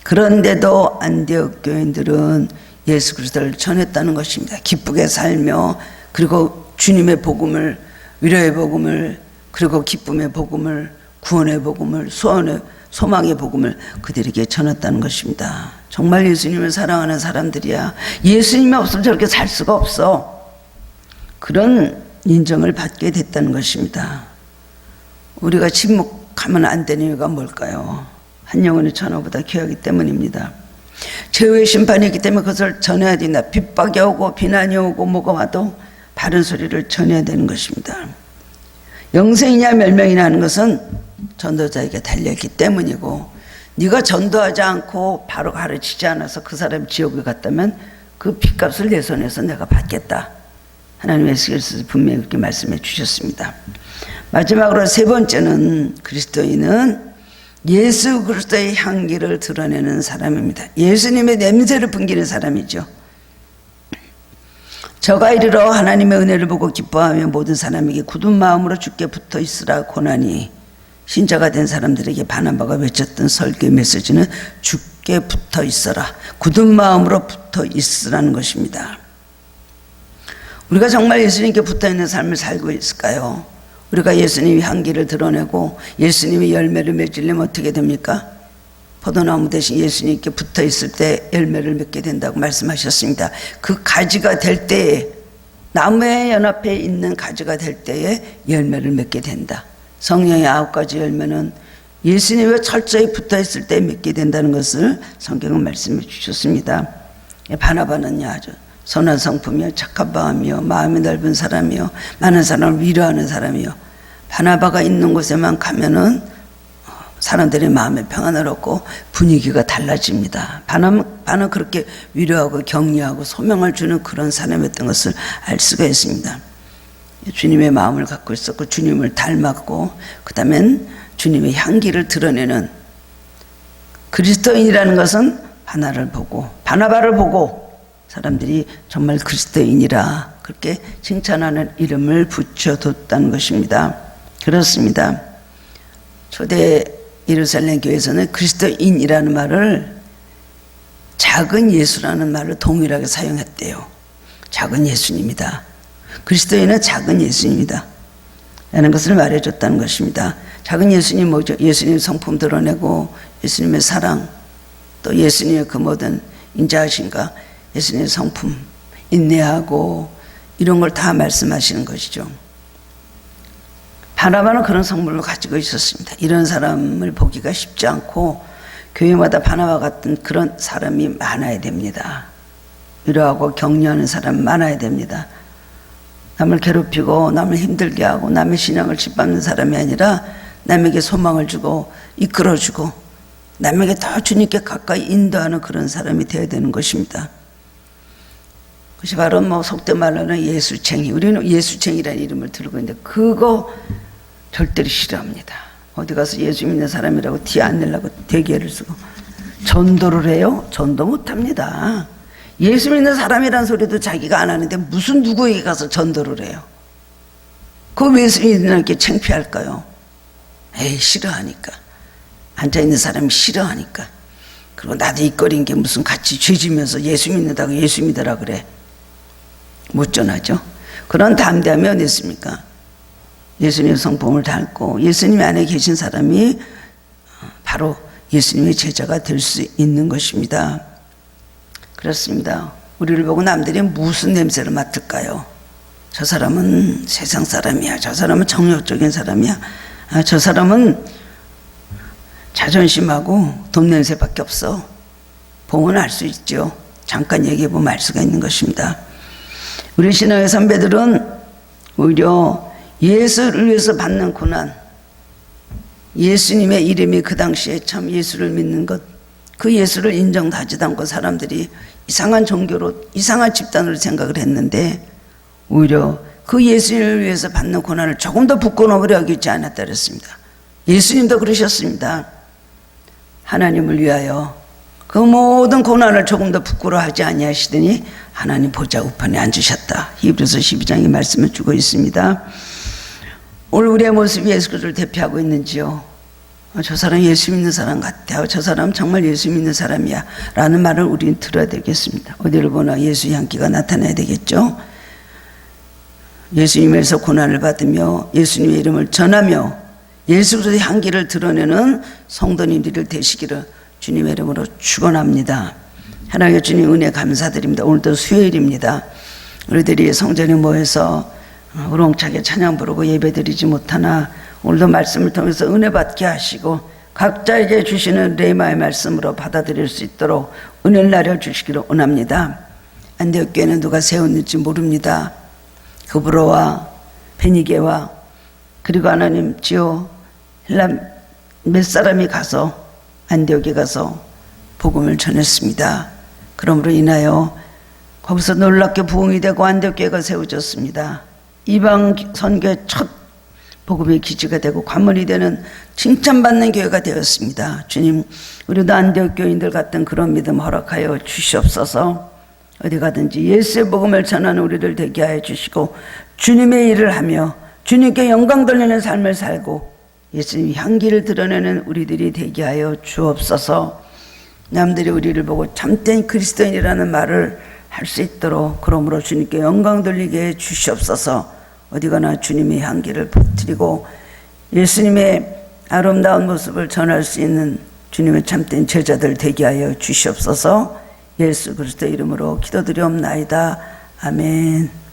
그런데도 안디옥 교인들은 예수 그리스도를 전했다는 것입니다. 기쁘게 살며 그리고 주님의 복음을, 위로의 복음을, 그리고 기쁨의 복음을, 구원의 복음을, 소망의 복음을 그들에게 전했다는 것입니다. 정말 예수님을 사랑하는 사람들이야. 예수님이 없으면 저렇게 살 수가 없어. 그런 인정을 받게 됐다는 것입니다. 우리가 침묵하면 안 되는 이유가 뭘까요? 한 영혼의 천하보다 귀하기 때문입니다. 최후의 심판이 있기 때문에 그것을 전해야 된다. 핍박이 오고 비난이 오고 뭐가 와도 바른 소리를 전해야 되는 것입니다. 영생이냐 멸망이냐 하는 것은 전도자에게 달려있기 때문이고, 네가 전도하지 않고 바로 가르치지 않아서 그 사람이 지옥에 갔다면 그 핏값을 내 손에서 내가 받겠다. 하나님의 예수께서 분명히 그렇게 말씀해 주셨습니다. 마지막으로 세 번째는 그리스도인은 예수 그리스도의 향기를 드러내는 사람입니다. 예수님의 냄새를 풍기는 사람이죠. 저가 이르러 하나님의 은혜를 보고 기뻐하며 모든 사람에게 굳은 마음으로 주께 붙어 있으라 고나니, 신자가 된 사람들에게 바나바가 외쳤던 설교의 메시지는 주께 붙어 있어라, 굳은 마음으로 붙어 있으라는 것입니다. 우리가 정말 예수님께 붙어 있는 삶을 살고 있을까요? 우리가 예수님의 향기를 드러내고 예수님의 열매를 맺으려면 어떻게 됩니까? 포도나무 대신 예수님께 붙어 있을 때 열매를 맺게 된다고 말씀하셨습니다. 그 가지가 될 때에, 나무의 연합에 있는 가지가 될 때에 열매를 맺게 된다. 성령의 9가지 열매는 예수님에 철저히 붙어 있을 때 맺게 된다는 것을 성경은 말씀해 주셨습니다. 바나바는요, 아주 선한 성품이요, 착한 마음이요, 마음이 넓은 사람이요, 많은 사람을 위로하는 사람이요. 바나바가 있는 곳에만 가면은 사람들의 마음에 평안을 얻고 분위기가 달라집니다. 바나바는 그렇게 위로하고 격려하고 소명을 주는 그런 사람이었던 것을 알 수가 있습니다. 주님의 마음을 갖고 있었고 주님을 닮았고, 그 다음엔 주님의 향기를 드러내는 그리스도인이라는 것은 바나바를 보고 사람들이 정말 그리스도인이라 그렇게 칭찬하는 이름을 붙여뒀다는 것입니다. 그렇습니다. 초대 예루살렘 교회에서는 그리스도인이라는 말을 작은 예수라는 말을 동일하게 사용했대요. 작은 예수님이다. 그리스도인은 작은 예수님이다 라는 것을 말해줬다는 것입니다. 작은 예수님 뭐죠? 예수님의 성품 드러내고 예수님의 사랑, 또 예수님의 그 모든 인자하심과 예수님의 성품, 인내하고 이런 걸 다 말씀하시는 것이죠. 바나바는 그런 성품을 가지고 있었습니다. 이런 사람을 보기가 쉽지 않고 교회마다 바나바 같은 그런 사람이 많아야 됩니다. 위로하고 격려하는 사람 많아야 됩니다. 남을 괴롭히고 남을 힘들게 하고 남의 신앙을 짓밟는 사람이 아니라 남에게 소망을 주고 이끌어주고 남에게 더 주님께 가까이 인도하는 그런 사람이 되어야 되는 것입니다. 그것이 바로 속된 말로는 예수쟁이, 우리는 예수쟁이라는 이름을 들고 있는데 그거 절대로 싫어합니다. 어디 가서 예수 믿는 사람이라고 티 안 내려고 대기를 쓰고 전도를 해요? 전도 못합니다. 예수 믿는 사람이란 소리도 자기가 안 하는데 무슨 누구에게 가서 전도를 해요? 그럼 예수 믿는 게 창피할까요? 에이, 싫어하니까. 앉아있는 사람이 싫어하니까. 그리고 나도 이거린 게 무슨 같이 죄지면서 예수 믿는다고 예수 믿으라 그래. 못 전하죠. 그런 담대함이 어디 있습니까? 예수님의 성품을 닮고 예수님 안에 계신 사람이 바로 예수님의 제자가 될 수 있는 것입니다. 그렇습니다. 우리를 보고 남들이 무슨 냄새를 맡을까요? 저 사람은 세상 사람이야. 저 사람은 정욕적인 사람이야. 저 사람은 자존심하고 돈 냄새밖에 없어. 보면 알 수 있죠. 잠깐 얘기해보면 알 수가 있는 것입니다. 우리 신앙의 선배들은 오히려 예수를 위해서 받는 고난, 예수님의 이름이 그 당시에 참 예수를 믿는 것, 그 예수를 인정하지도 않고 사람들이 이상한 종교로, 이상한 집단으로 생각을 했는데 오히려 그 예수님을 위해서 받는 고난을 조금 더 부끄러움으로 여기지 않았다 그랬습니다. 예수님도 그러셨습니다. 하나님을 위하여 그 모든 고난을 조금 더 부끄러워하지 아니하시더니 하나님 보좌 우편에 앉으셨다. 히브리서 12장의 말씀을 주고 있습니다. 오늘 우리의 모습이 예수 그리스도를 대표하고 있는지요? 저 사람 예수 믿는 사람 같아요. 저 사람 정말 예수 믿는 사람이야 라는 말을 우리는 들어야 되겠습니다. 어디를 보나 예수의 향기가 나타나야 되겠죠. 예수님에서 고난을 받으며 예수님의 이름을 전하며 예수 그리스도의 향기를 드러내는 성도님들을 되시기를 주님의 이름으로 축원합니다. 하나님의 주님 은혜 감사드립니다. 오늘도 수요일입니다. 우리들이 성전에 모여서 우렁차게 찬양 부르고 예배드리지 못하나 오늘도 말씀을 통해서 은혜 받게 하시고 각자에게 주시는 레마의 말씀으로 받아들일 수 있도록 은혜를 내려주시기를 원합니다. 안디옥 교회는 누가 세웠는지 모릅니다. 그브로와 베니게와 그리고 하나님 지어 헬라 몇 사람이 가서 안디옥에 가서 복음을 전했습니다. 그러므로 인하여 거기서 놀랍게 부흥이 되고 안디옥 교회가 세워졌습니다. 이방 선교의 첫 복음의 기지가 되고 관문이 되는 칭찬받는 교회가 되었습니다. 주님, 우리도 안디옥 교인들 같은 그런 믿음 허락하여 주시옵소서. 어디 가든지 예수의 복음을 전하는 우리들 되게 하여 주시고 주님의 일을 하며 주님께 영광 돌리는 삶을 살고 예수님 향기를 드러내는 우리들이 되게 하여 주옵소서. 남들이 우리를 보고 참된 그리스도인이라는 말을 할 수 있도록 그러므로 주님께 영광 돌리게 해 주시옵소서. 어디 가나 주님의 향기를 퍼뜨리고 예수님의 아름다운 모습을 전할 수 있는 주님의 참된 제자들 되게 하여 주시옵소서. 예수 그리스도 이름으로 기도드리옵나이다. 아멘.